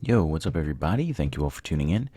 Yo, what's up, everybody? Thank you all for tuning in.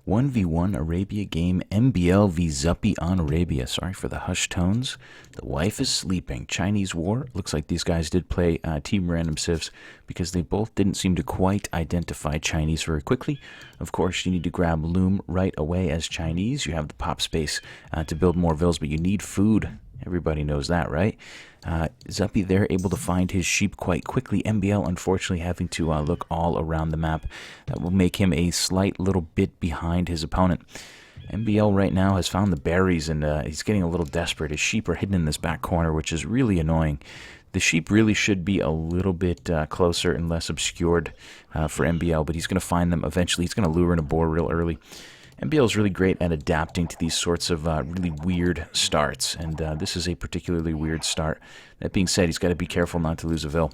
1v1 Arabia game, MBL v Zuppi on Arabia. Sorry for the hushed tones. The wife is sleeping. Chinese war. Looks like these guys did play team random civs because they both didn't seem to quite identify Chinese very quickly. Of course, you need to grab loom right away as Chinese. You have the pop space to build more vills, but you need food. Everybody knows that, right? Zuppi there able to find his sheep quite quickly. MBL unfortunately having to look all around the map. That will make him a slight little bit behind his opponent. MBL right now has found the berries and he's getting a little desperate. His sheep are hidden in this back corner, which is really annoying. The sheep really should be a little bit closer and less obscured for MBL, but he's going to find them eventually. He's going to lure in a boar real early. MBL is really great at adapting to these sorts of really weird starts, and this is a particularly weird start. That being said, he's got to be careful not to lose a vill.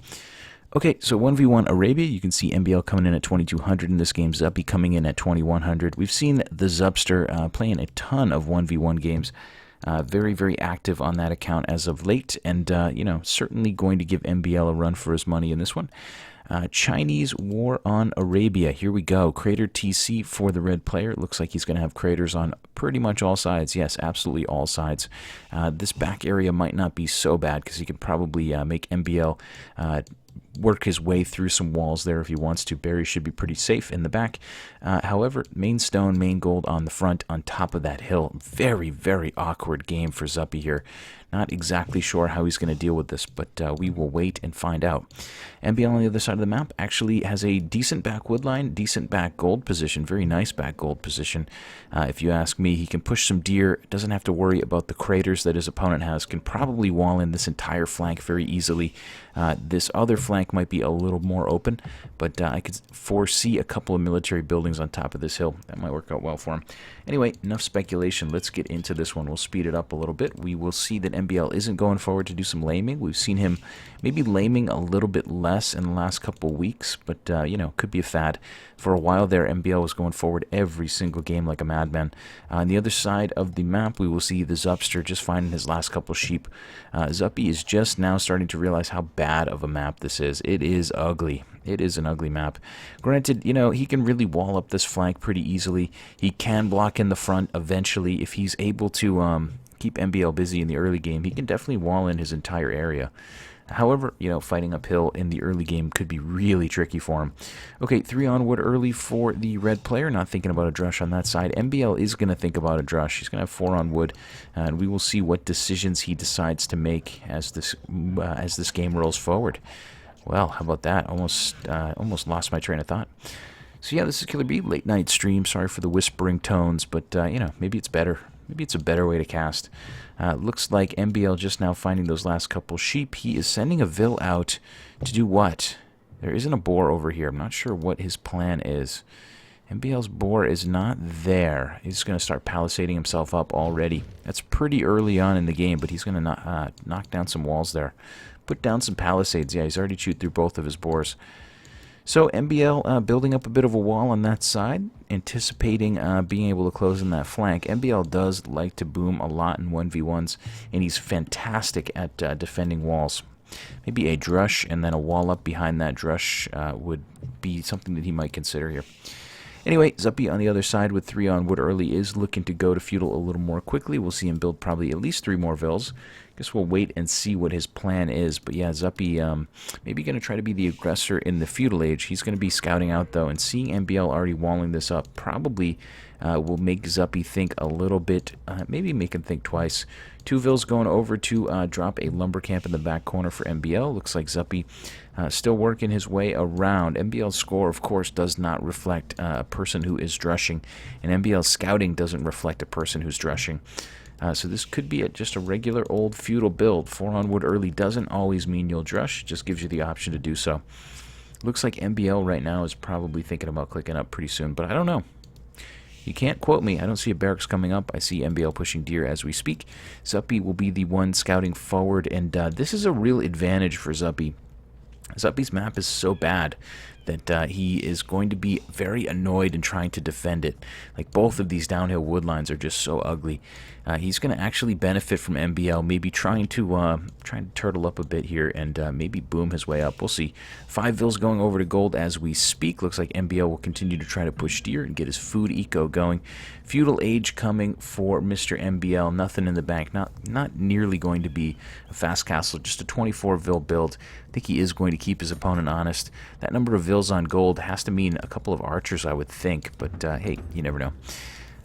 Okay, so 1v1 Arabia, you can see MBL coming in at 2200 in this game, Zuppi coming in at 2100. We've seen the Zupster playing a ton of 1v1 games. Very, very active on that account as of late, and, you know, certainly going to give MBL a run for his money in this one. Chinese war on Arabia. Here we go. Crater TC for the red player. It looks like he's going to have craters on pretty much all sides. Yes, absolutely all sides. This back area might not be so bad because he could probably make MBL work his way through some walls there if he wants to. Berries should be pretty safe in the back. However, main stone, main gold on the front on top of that hill. Very, very awkward game for Zuppi here. Not exactly sure how he's going to deal with this, but we will wait and find out. MBL on the other side of the map actually has a decent back wood line, decent back gold position, very nice back gold position. If you ask me, he can push some deer, doesn't have to worry about the craters that his opponent has, can probably wall in this entire flank very easily. This other flank might be a little more open, but I could foresee a couple of military buildings on top of this hill. That might work out well for him. Anyway, enough speculation. Let's get into this one. We'll speed it up a little bit. We will see that MBL isn't going forward to do some laming. We've seen him maybe laming a little bit less in the last couple weeks, but, you know, could be a fad. For a while there, MBL was going forward every single game like a madman. On the other side of the map, we will see the Zupster just finding his last couple sheep. Zuppi is just now starting to realize how bad of a map this is. It is ugly. It is an ugly map. Granted, you know, he can really wall up this flank pretty easily. He can block in the front eventually. If he's able to keep MBL busy in the early game, he can definitely wall in his entire area. However, you know, fighting uphill in the early game could be really tricky for him. Okay, 3 on wood early for the red player. Not thinking about a drush on that side. MBL is going to think about a drush. He's going to have 4 on wood, and we will see what decisions he decides to make as this game rolls forward. Well, how about that? Almost lost my train of thought. So yeah, this is Killer B, late night stream. Sorry for the whispering tones, but you know, maybe it's better. Maybe it's a better way to cast. Looks like MBL just now finding those last couple sheep. He is sending a vill out to do what? There isn't a boar over here. I'm not sure what his plan is. MBL's boar is not there. He's going to start palisading himself up already. That's pretty early on in the game, but he's going to knock down some walls there. Put down some palisades. Yeah, he's already chewed through both of his boars. So MBL building up a bit of a wall on that side, anticipating being able to close in that flank. MBL does like to boom a lot in 1v1s, and he's fantastic at defending walls. Maybe a drush and then a wall up behind that drush would be something that he might consider here. Anyway, Zuppi on the other side with 3 on wood early is looking to go to feudal a little more quickly. We'll see him build probably at least 3 more vills. Guess we'll wait and see what his plan is. But yeah, Zuppi maybe going to try to be the aggressor in the feudal age. He's going to be scouting out, though, and seeing MBL already walling this up probably will make Zuppi think a little bit, maybe make him think twice. 2 vills going over to drop a lumber camp in the back corner for MBL. Looks like Zuppi still working his way around. MBL's score, of course, does not reflect a person who is drushing, and MBL's scouting doesn't reflect a person who's drushing. So this could be just a regular old feudal build. 4 on wood early doesn't always mean you'll drush. It just gives you the option to do so. Looks like MBL right now is probably thinking about clicking up pretty soon, but I don't know. You can't quote me. I don't see a barracks coming up. I see MBL pushing deer as we speak. Zuppi will be the one scouting forward, and this is a real advantage for Zuppi. Zuppi's map is so bad that he is going to be very annoyed in trying to defend it. Like, both of these downhill wood lines are just so ugly. He's going to actually benefit from MBL, maybe trying to turtle up a bit here and maybe boom his way up. We'll see. 5 Vils going over to gold as we speak. Looks like MBL will continue to try to push steer and get his food eco going. Feudal Age coming for Mr. MBL. Nothing in the bank. Not nearly going to be a fast castle. Just a 24 Vil build. I think he is going to keep his opponent honest. That number of Vils on gold has to mean a couple of archers, I would think. But hey, you never know.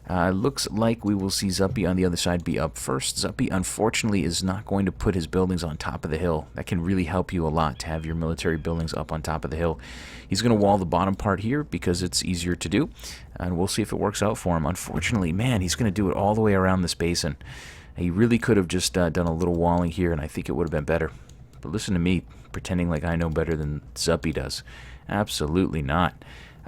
Looks like we will see Zuppi on the other side be up first. Zuppi, unfortunately, is not going to put his buildings on top of the hill. That can really help you a lot to have your military buildings up on top of the hill. He's going to wall the bottom part here because it's easier to do, and we'll see if it works out for him. Unfortunately, man, he's going to do it all the way around this basin. He really could have just done a little walling here, and I think it would have been better. But listen to me, pretending like I know better than Zuppi does. Absolutely not.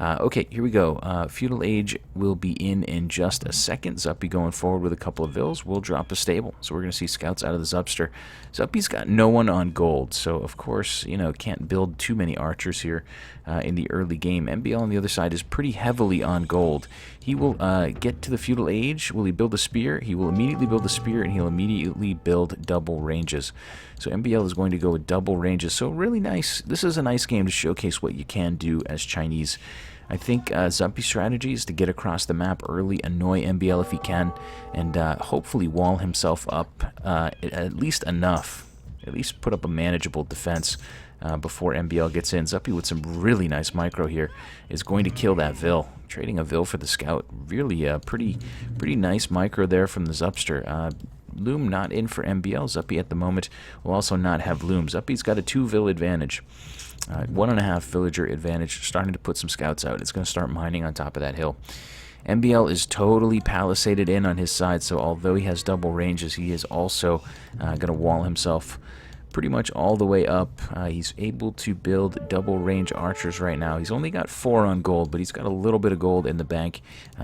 Okay, here we go. Feudal Age will be in just a second. Zuppi going forward with a couple of Vils. We'll drop a stable. So we're going to see scouts out of the Zupster. Zuppi's got no one on gold, so of course, you know, can't build too many archers here in the early game. MBL on the other side is pretty heavily on gold. He will get to the Feudal Age. Will he build a spear? He will immediately build a spear, and he'll immediately build double ranges. So MBL is going to go with double ranges. So really nice. This is a nice game to showcase what you can do as Chinese. I think Zuppi's strategy is to get across the map early, annoy MBL if he can, and hopefully wall himself up at least enough. At least put up a manageable defense before MBL gets in. Zuppi with some really nice micro here is going to kill that Vil. Trading a Vil for the scout. Really pretty nice micro there from the Zupster. Loom not in for MBL. Zuppi at the moment will also not have Loom. Zuppi's got a 2 Vil advantage. 1.5 villager advantage, starting to put some scouts out. It's going to start mining on top of that hill. MBL is totally palisaded in on his side, so although he has double ranges, he is also going to wall himself pretty much all the way up. He's able to build double range archers right now. He's only got 4 on gold, but he's got a little bit of gold in the bank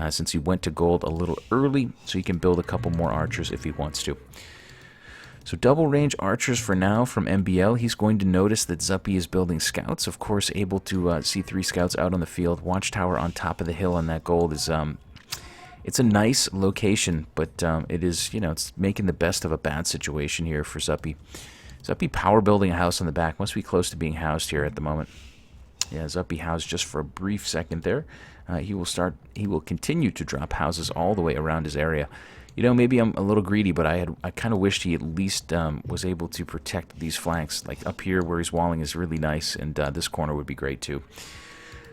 since he went to gold a little early, so he can build a couple more archers if he wants to. So double range archers for now from MBL. He's going to notice that Zuppi is building scouts. Of course, able to see 3 scouts out on the field. Watchtower on top of the hill on that gold is it's a nice location, but it is, you know, it's making the best of a bad situation here for Zuppi. Zuppi power building a house on the back. Must be close to being housed here at the moment. Yeah, Zuppi housed just for a brief second there. He will continue to drop houses all the way around his area. You know, maybe I'm a little greedy, but I kind of wished he at least was able to protect these flanks. Like up here where he's walling is really nice, and this corner would be great too.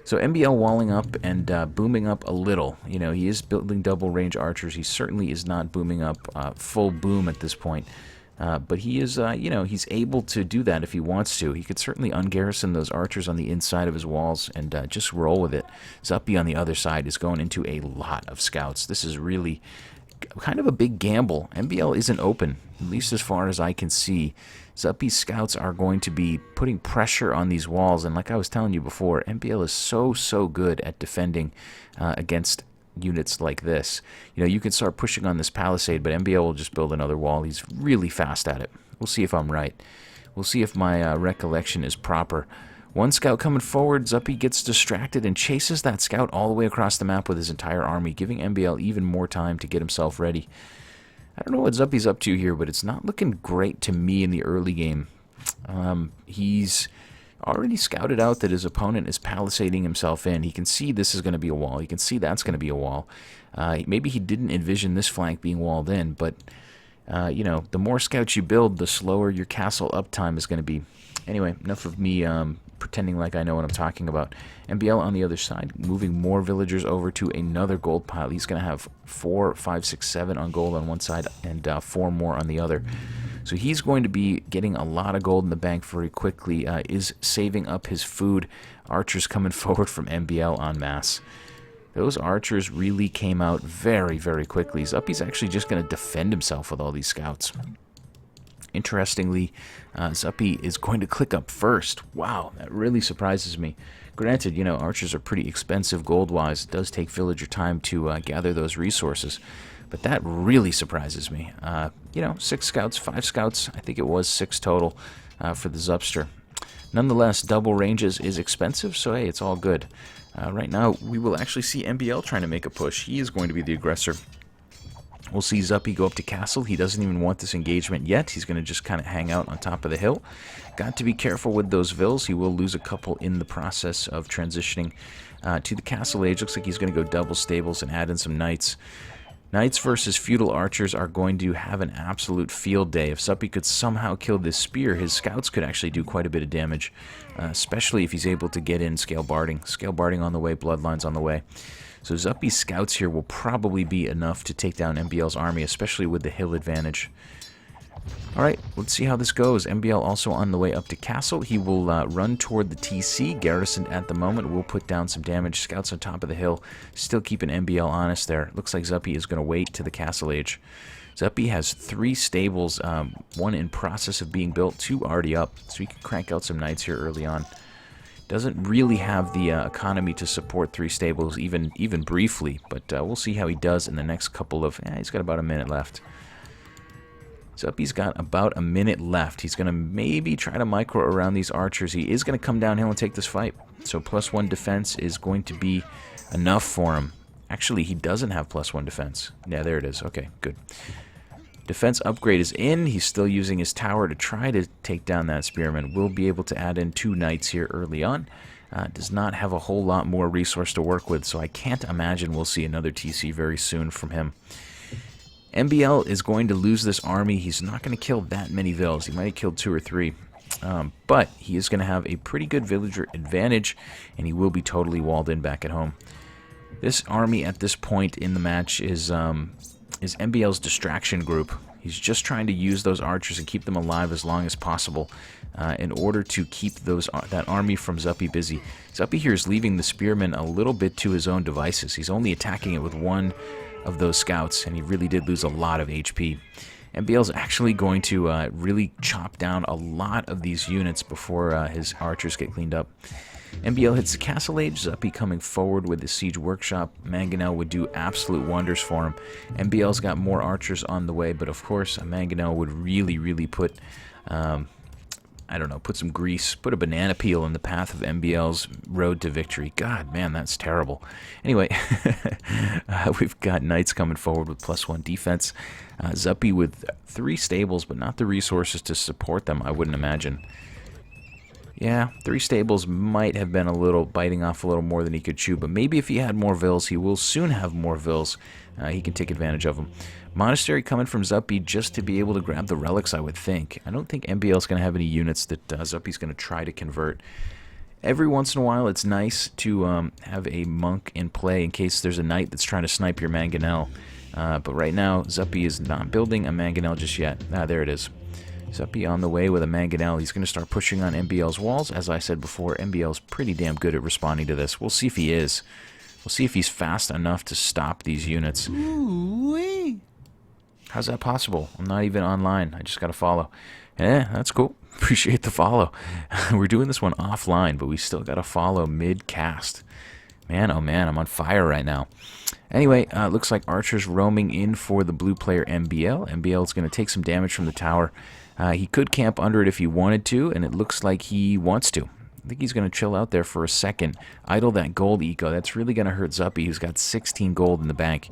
So MBL walling up and booming up a little. You know, he is building double range archers. He certainly is not booming up full boom at this point. But he is, you know, he's able to do that if he wants to. He could certainly ungarrison those archers on the inside of his walls and just roll with it. Zuppi on the other side is going into a lot of scouts. This is really kind of a big gamble. MBL isn't open, at least as far as I can see. Zuppi's scouts are going to be putting pressure on these walls, and like I was telling you before, MBL is so good at defending against units like this. You know, you can start pushing on this palisade, but MBL will just build another wall. He's really fast at it. We'll see if I'm right. We'll see if my recollection is proper. One scout coming forward. Zuppi gets distracted and chases that scout all the way across the map with his entire army, giving MBL even more time to get himself ready. I don't know what Zuppi's up to here, but it's not looking great to me in the early game. He's already scouted out that his opponent is palisading himself in. He can see this is going to be a wall. He can see that's going to be a wall. Maybe he didn't envision this flank being walled in, but you know, the more scouts you build, the slower your castle uptime is going to be. Anyway, enough of me pretending like I know what I'm talking about. MBL on the other side, moving more villagers over to another gold pile. He's going to have 4, 5, 6, 7 on gold on one side and 4 more on the other. So he's going to be getting a lot of gold in the bank very quickly, is saving up his food. Archers coming forward from MBL en masse. Those archers really came out very quickly. Zuppi's actually just going to defend himself with all these scouts. Interestingly, Zuppi is going to click up first. Wow, that really surprises me. Granted, you know, archers are pretty expensive gold-wise. It does take villager time to gather those resources. But that really surprises me. You know, 6 scouts, 5 scouts. I think it was 6 total for the Zupster. Nonetheless, double ranges is expensive, so hey, it's all good. Right now, we will actually see MBL trying to make a push. He is going to be the aggressor. We'll see Zuppi go up to castle. He doesn't even want this engagement yet. He's going to just kind of hang out on top of the hill. Got to be careful with those vills. He will lose a couple in the process of transitioning to the castle age. Looks like he's going to go double stables and add in some knights. Knights versus feudal archers are going to have an absolute field day. If Zuppi could somehow kill this spear, his scouts could actually do quite a bit of damage, especially if he's able to get in scale barding. Scale barding on the way, bloodlines on the way. So Zuppi's scouts here will probably be enough to take down MBL's army, especially with the hill advantage. Alright, let's see how this goes. MBL also on the way up to castle. He will run toward the TC. Garrisoned at the moment. Will put down some damage. Scouts on top of the hill. Still keeping MBL honest there. Looks like Zuppi is going to wait to the castle age. Zuppi has 3 stables, 1 in process of being built, 2 already up. So he can crank out some knights here early on. Doesn't really have the economy to support 3 stables, even briefly. But we'll see how he does in the next couple of... he's got about a minute left. Zuppi's got about a minute left. He's going to maybe try to micro around these archers. He is going to come downhill and take this fight. So +1 defense is going to be enough for him. Actually, he doesn't have +1 defense. Yeah, there it is. Okay, good. Defense upgrade is in. He's still using his tower to try to take down that spearman. Will be able to add in 2 knights here early on. Does not have a whole lot more resource to work with, so I can't imagine we'll see another TC very soon from him. MBL is going to lose this army. He's not going to kill that many vills. He might have killed 2 or 3. But he is going to have a pretty good villager advantage, and he will be totally walled in back at home. This army at this point in the match is MBL's distraction group. He's just trying to use those archers and keep them alive as long as possible in order to keep that army from Zuppi busy. Zuppi here is leaving the spearman a little bit to his own devices. He's only attacking it with 1 of those scouts, and he really did lose a lot of HP. MBL's actually going to really chop down a lot of these units before his archers get cleaned up. MBL hits the castle age. Zuppi coming forward with the siege workshop. Mangonel would do absolute wonders for him. MBL's got more archers on the way, but of course Mangonel would really put I don't know, put some grease, put a banana peel in the path of MBL's road to victory. God, man, that's terrible. Anyway, we've got knights coming forward with +1 defense. Zuppi with 3 stables, but not the resources to support them, I wouldn't imagine. Yeah, 3 stables might have been a little biting off a little more than he could chew, but maybe if he had more vills, he will soon have more vills. He can take advantage of them. Monastery coming from Zuppi just to be able to grab the relics, I would think. I don't think MBL's going to have any units that Zuppi's going to try to convert. Every once in a while, it's nice to have a monk in play in case there's a knight that's trying to snipe your Mangonel. But right now, Zuppi is not building a Mangonel just yet. There it is. Zuppi on the way with a Mangonel. He's going to start pushing on MBL's walls. As I said before, MBL's pretty damn good at responding to this. We'll see if he is. We'll see if he's fast enough to stop these units. Ooh-wee. How's that possible? I'm not even online. I just got to follow. That's cool. Appreciate the follow. We're doing this one offline, but we still got to follow mid-cast. Man, oh man, I'm on fire right now. Anyway, looks like Archer's roaming in for the blue player MBL. MBL is going to take some damage from the tower. He could camp under it if he wanted to, and it looks like he wants to. I think he's going to chill out there for a second. Idle that gold eco. That's really going to hurt Zuppi, who's got 16 gold in the bank.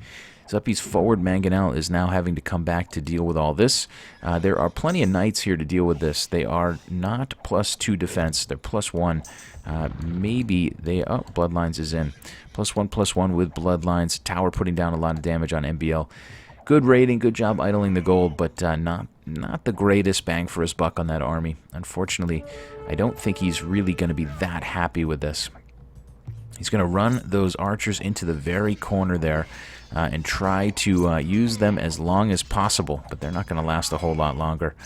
Zuppi's forward Mangonel is now having to come back to deal with all this. There are plenty of knights here to deal with this. They are not +2 defense. They're +1. Maybe they... Oh, Bloodlines is in. +1/+1 with Bloodlines. Tower putting down a lot of damage on MBL. Good raiding, good job idling the gold, but not the greatest bang for his buck on that army. Unfortunately, I don't think he's really going to be that happy with this. He's going to run those archers into the very corner there and try to use them as long as possible, but they're not going to last a whole lot longer.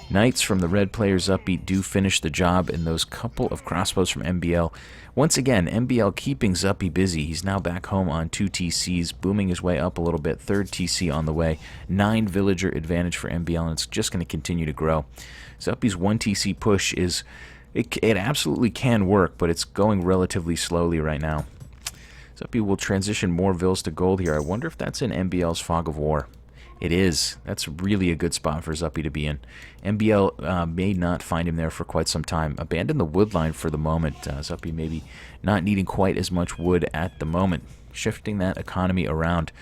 Knights from the red player Zuppi do finish the job in those couple of crossbows from MBL. Once again, MBL keeping Zuppi busy. He's now back home on 2 TCs, booming his way up a little bit. 3rd TC on the way. 9 villager advantage for MBL, and it's just going to continue to grow. Zuppi's 1 TC push is... It absolutely can work, but it's going relatively slowly right now. Zuppi will transition more vills to gold here. I wonder if that's in MBL's Fog of War. It is. That's really a good spot for Zuppi to be in. MBL may not find him there for quite some time. Abandon the wood line for the moment. Zuppi maybe not needing quite as much wood at the moment. Shifting that economy around.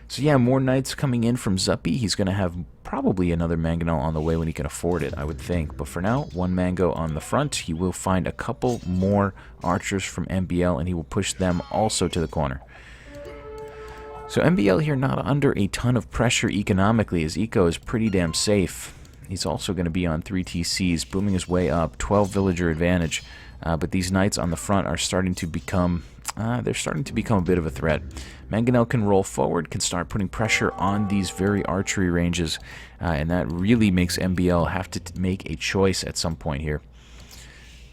So yeah, more knights coming in from Zuppi. He's going to have probably another mangonel on the way when he can afford it, I would think. But for now, one mango on the front. He will find a couple more archers from MBL, and he will push them also to the corner. So MBL here not under a ton of pressure economically, as eco is pretty damn safe. He's also going to be on 3 TCs, booming his way up, 12 villager advantage. But these knights on the front are starting to become... they're starting to become a bit of a threat. Mangonel can roll forward, can start putting pressure on these very archery ranges, and that really makes MBL have to make a choice at some point here.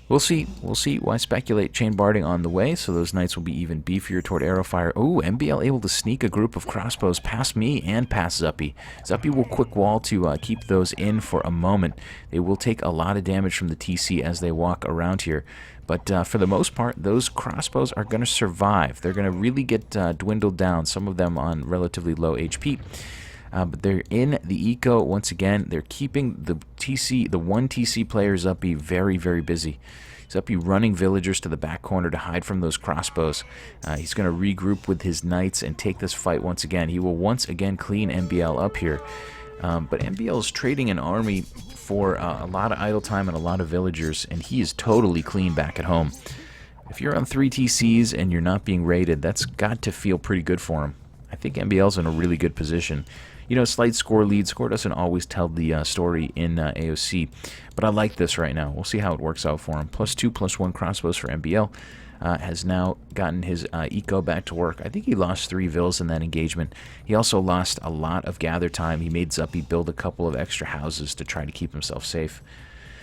We'll see. We'll see. Why speculate? Chain barding on the way, so those knights will be even beefier toward arrow fire. Oh, MBL able to sneak a group of crossbows past me and past Zuppi. Zuppi will quick wall to keep those in for a moment. They will take a lot of damage from the TC as they walk around here. But for the most part, those crossbows are going to survive. They're going to really get dwindled down, some of them on relatively low HP. But they're in the eco once again. They're keeping the TC, the one TC player Zuppi, very, very busy. Zuppi running villagers to the back corner to hide from those crossbows. He's going to regroup with his knights and take this fight once again. He will once again clean MBL up here. But MBL is trading an army for a lot of idle time and a lot of villagers, and he is totally clean back at home. If you're on 3 TCs and you're not being raided, that's got to feel pretty good for him. I think MBL's in a really good position. You know, slight score lead. Score doesn't always tell the story in AOC, but I like this right now. We'll see how it works out for him. +2, +1 crossbows for MBL. Has now gotten his eco back to work. I think he lost 3 vills in that engagement. He also lost a lot of gather time. He made Zuppi build a couple of extra houses to try to keep himself safe.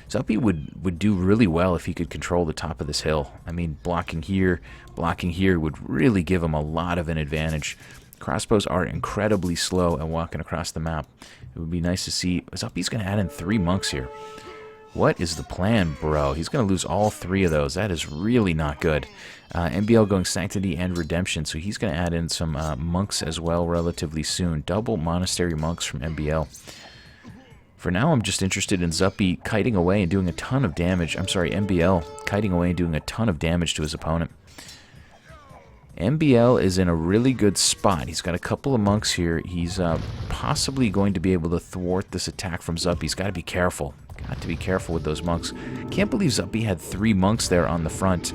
Zuppi would do really well if he could control the top of this hill. I mean, blocking here would really give him a lot of an advantage. Crossbows are incredibly slow at walking across the map. It would be nice to see. Zuppi's going to add in 3 monks here. What is the plan, bro? He's going to lose all 3 of those. That is really not good. MBL going Sanctity and Redemption, so he's going to add in some monks as well relatively soon. Double Monastery monks from MBL. For now, I'm just interested in Zuppi kiting away and doing a ton of damage. I'm sorry, MBL kiting away and doing a ton of damage to his opponent. MBL is in a really good spot. He's got a couple of monks here. He's possibly going to be able to thwart this attack from Zuppi. He's got to be careful. Got to be careful with those monks. Can't believe Zuppi had 3 monks there on the front.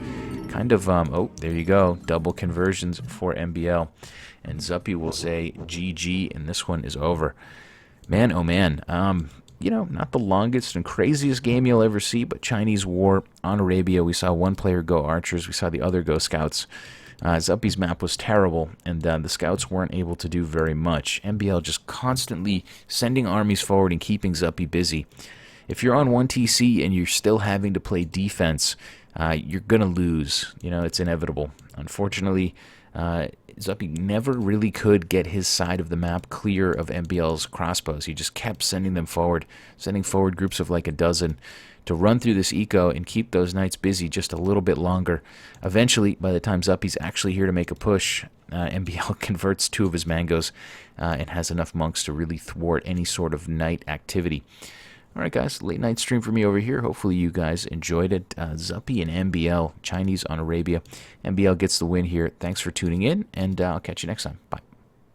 Kind of, oh, there you go. Double conversions for MBL. And Zuppi will say GG, and this one is over. Man, oh man. You know, not the longest and craziest game you'll ever see, but Chinese War on Arabia. We saw one player go archers. We saw the other go scouts. Zuppi's map was terrible, and the scouts weren't able to do very much. MBL just constantly sending armies forward and keeping Zuppi busy. If you're on 1 TC and you're still having to play defense, you're going to lose. You know, it's inevitable. Unfortunately, Zuppi never really could get his side of the map clear of MBL's crossbows. He just kept sending them forward, sending forward groups of like a dozen to run through this eco and keep those knights busy just a little bit longer. Eventually, by the time Zuppi's actually here to make a push, MBL converts 2 of his mangoes and has enough monks to really thwart any sort of knight activity. Alright guys, late night stream for me over here. Hopefully you guys enjoyed it. Zuppi and MBL, Chinese on Arabia. MBL gets the win here. Thanks for tuning in, and I'll catch you next time. Bye.